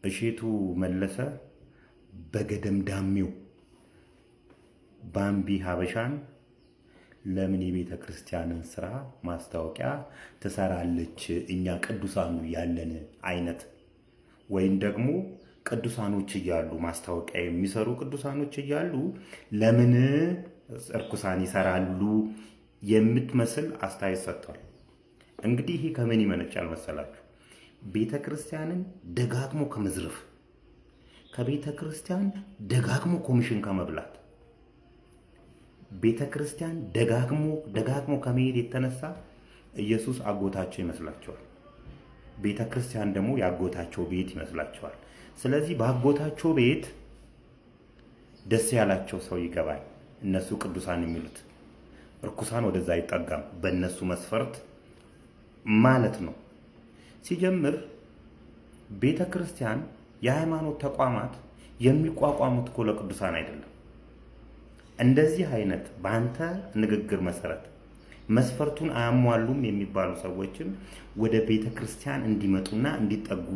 እሼቱ መለሰ በገደምዳሜው ባምቢ ሀበሻን ለምን የቤተ ክርስቲያንን ስራ ማስታወቂያ ትሰራለች? እኛ ቅዱሳኑ ያለን አይነት ወይም ደግሞ ቅዱሳኖች እያሉ ማስታወቂያ የሚሰሩ ቅዱሳኖች እያሉ ለምን እርኩሳን ይሰራሉ የምትመስል አስተያየት ሰጥቷል። እንግዲህ ይሄ ከምን ይመነጫል መሰላችሁ? ቤተ ክርስቲያንን ደጋግሞ ከመዝረፍ፣ ከቤተ ክርስቲያን ደጋግሞ ኮሚሽን ከመብላት፣ ቤተ ክርስቲያን ደጋግሞ ከመሄድ የተነሳ ኢየሱስ አጎታቸው ይመስላቸዋል። ቤተ ክርስቲያን ደግሞ ያጎታቸው ቤት ይመስላቸዋል። ስለዚህ በአጎታቸው ቤት ደስ ያላቸው ሰው ይገባል። እነሱ ቅዱሳን የሚሉት እርኩሳን ወደዛ አይጠጋም፣ በእነሱ መስፈርት ማለት ነው። ሲጀምር ቤተ ክርስቲያን የሃይማኖት ተቋማት የሚቋቋሙት እኮ ለቅዱሳን አይደለም። እንደዚህ አይነት በአንተ ንግግር መሰረት መስፈርቱን አያሟሉም የሚባሉ ሰዎችን ወደ ቤተ ክርስቲያን እንዲመጡና እንዲጠጉ፣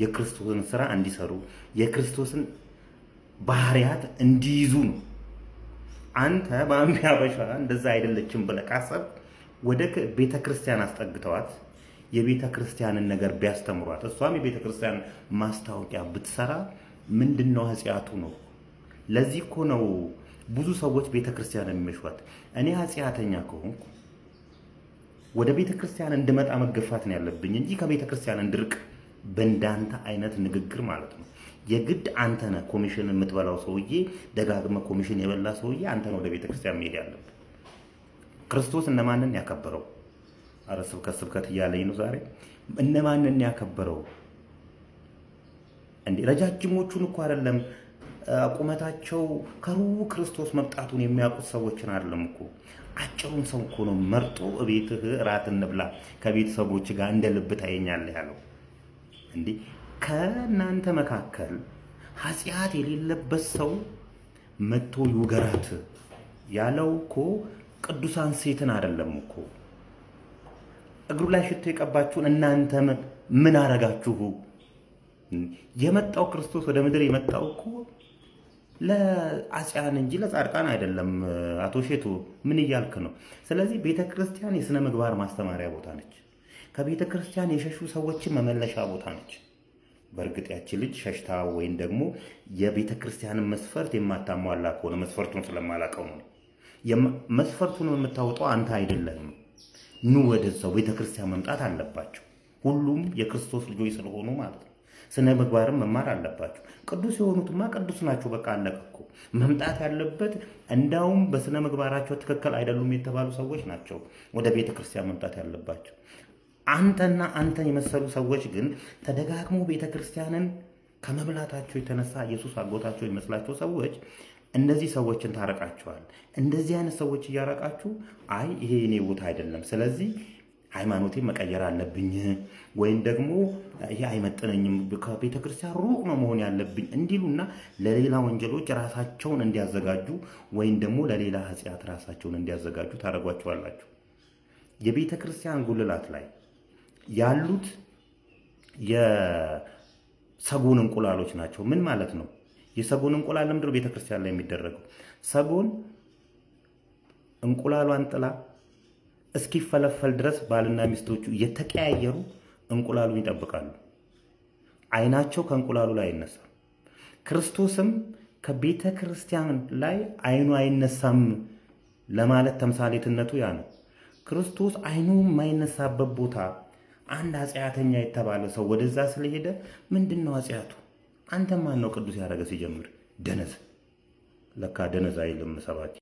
የክርስቶስን ስራ እንዲሰሩ፣ የክርስቶስን ባህሪያት እንዲይዙ ነው። አንተ ባምቢ ሀበሻ እንደዛ አይደለችም ብለህ ካሰብክ ወደ ቤተ ክርስቲያን አስጠግተዋት የቤተ ክርስቲያንን ነገር ቢያስተምሯት፣ እሷም የቤተ ክርስቲያን ማስታወቂያ ብትሰራ ምንድነው ኃጢአቱ ነው? ለዚህ እኮ ነው ብዙ ሰዎች ቤተ ክርስቲያን የሚመሿት። እኔ ኃጢአተኛ ከሆንኩ ወደ ቤተ ክርስቲያን እንድመጣ መገፋት ነው ያለብኝ እንጂ ከቤተ ክርስቲያን እንድርቅ በእንዳንተ አይነት ንግግር ማለት ነው። የግድ አንተ ነህ ኮሚሽን የምትበላው ሰውዬ፣ ደጋግመህ ኮሚሽን የበላ ሰውዬ አንተ ነህ ወደ ቤተ ክርስቲያን መሄድ ያለብህ። ክርስቶስ እነማንን ያከበረው? አረ ስብከት እያለኝ ነው ዛሬ። እነማንን ያከበረው እንዴ? ረጃጅሞቹን እኮ አይደለም ቁመታቸው ከሩቅ ክርስቶስ መምጣቱን የሚያውቁት ሰዎችን አይደለም እኮ፣ አጭሩን ሰው እኮ ነው መርጦ እቤትህ እራት እንብላ ከቤተሰቦች ጋር እንደ ልብ ታየኛለህ ያለው። እንዴ ከእናንተ መካከል ኃጢአት የሌለበት ሰው መጥቶ ይውገራት ያለው እኮ ቅዱሳን ሴትን አይደለም እኮ። እግሩ ላይ ሽቶ የቀባችሁን እናንተ ምን አረጋችሁ? የመጣው ክርስቶስ ወደ ምድር የመጣው እኮ ለአጽያን እንጂ ለጻድቃን አይደለም። አቶ ሼቱ ምን እያልክ ነው? ስለዚህ ቤተ ክርስቲያን የሥነ ምግባር ማስተማሪያ ቦታ ነች። ከቤተ ክርስቲያን የሸሹ ሰዎችን መመለሻ ቦታ ነች። በእርግጥ ያቺ ልጅ ሸሽታ ወይም ደግሞ የቤተ ክርስቲያንን መስፈርት የማታሟላ ከሆነ መስፈርቱን ስለማላውቀው ነው። መስፈርቱን የምታወጣው አንተ አይደለህም። ኑ ወደዛው ቤተ ክርስቲያን መምጣት አለባቸው። ሁሉም የክርስቶስ ልጆች ስለሆኑ ማለት ነው። ስነ ምግባርም መማር አለባቸው። ቅዱስ የሆኑትማ ቅዱስ ናቸው። በቃ አለቀ እኮ። መምጣት ያለበት እንዳውም በስነ ምግባራቸው ትክክል አይደሉም የተባሉ ሰዎች ናቸው ወደ ቤተ ክርስቲያን መምጣት ያለባቸው። አንተና አንተን የመሰሉ ሰዎች ግን ተደጋግሞ ቤተ ክርስቲያንን ከመብላታቸው የተነሳ ኢየሱስ አጎታቸው የሚመስላቸው ሰዎች እንደዚህ ሰዎችን ታረቃቸዋል። እንደዚህ አይነት ሰዎች እያረቃችሁ አይ ይሄ የኔ ቦታ አይደለም፣ ስለዚህ ሃይማኖቴን መቀየር አለብኝ ወይም ደግሞ ይሄ አይመጥነኝም፣ ከቤተ ክርስቲያን ሩቅ ነው መሆን ያለብኝ እንዲሉና ለሌላ ወንጀሎች ራሳቸውን እንዲያዘጋጁ ወይም ደግሞ ለሌላ ኃጢአት ራሳቸውን እንዲያዘጋጁ ታደርጓቸዋላችሁ። የቤተ ክርስቲያን ጉልላት ላይ ያሉት የሰጎን እንቁላሎች ናቸው። ምን ማለት ነው? የሰጎን እንቁላል ለምንድነው ቤተ ክርስቲያን ላይ የሚደረገው? ሰጎን እንቁላሏን ጥላ እስኪፈለፈል ድረስ ባልና ሚስቶቹ እየተቀያየሩ እንቁላሉን ይጠብቃሉ። አይናቸው ከእንቁላሉ ላይ አይነሳም። ክርስቶስም ከቤተ ክርስቲያን ላይ አይኑ አይነሳም ለማለት ተምሳሌትነቱ ያ ነው። ክርስቶስ አይኑ የማይነሳበት ቦታ አንድ ኃጢአተኛ የተባለ ሰው ወደዛ ስለሄደ ምንድነው ኃጢአቱ? አንተ ማን ነው ቅዱስ ያደረገ? ሲጀምር ደነዝ። ለካ ደነዝ አይልም ሰባኪ።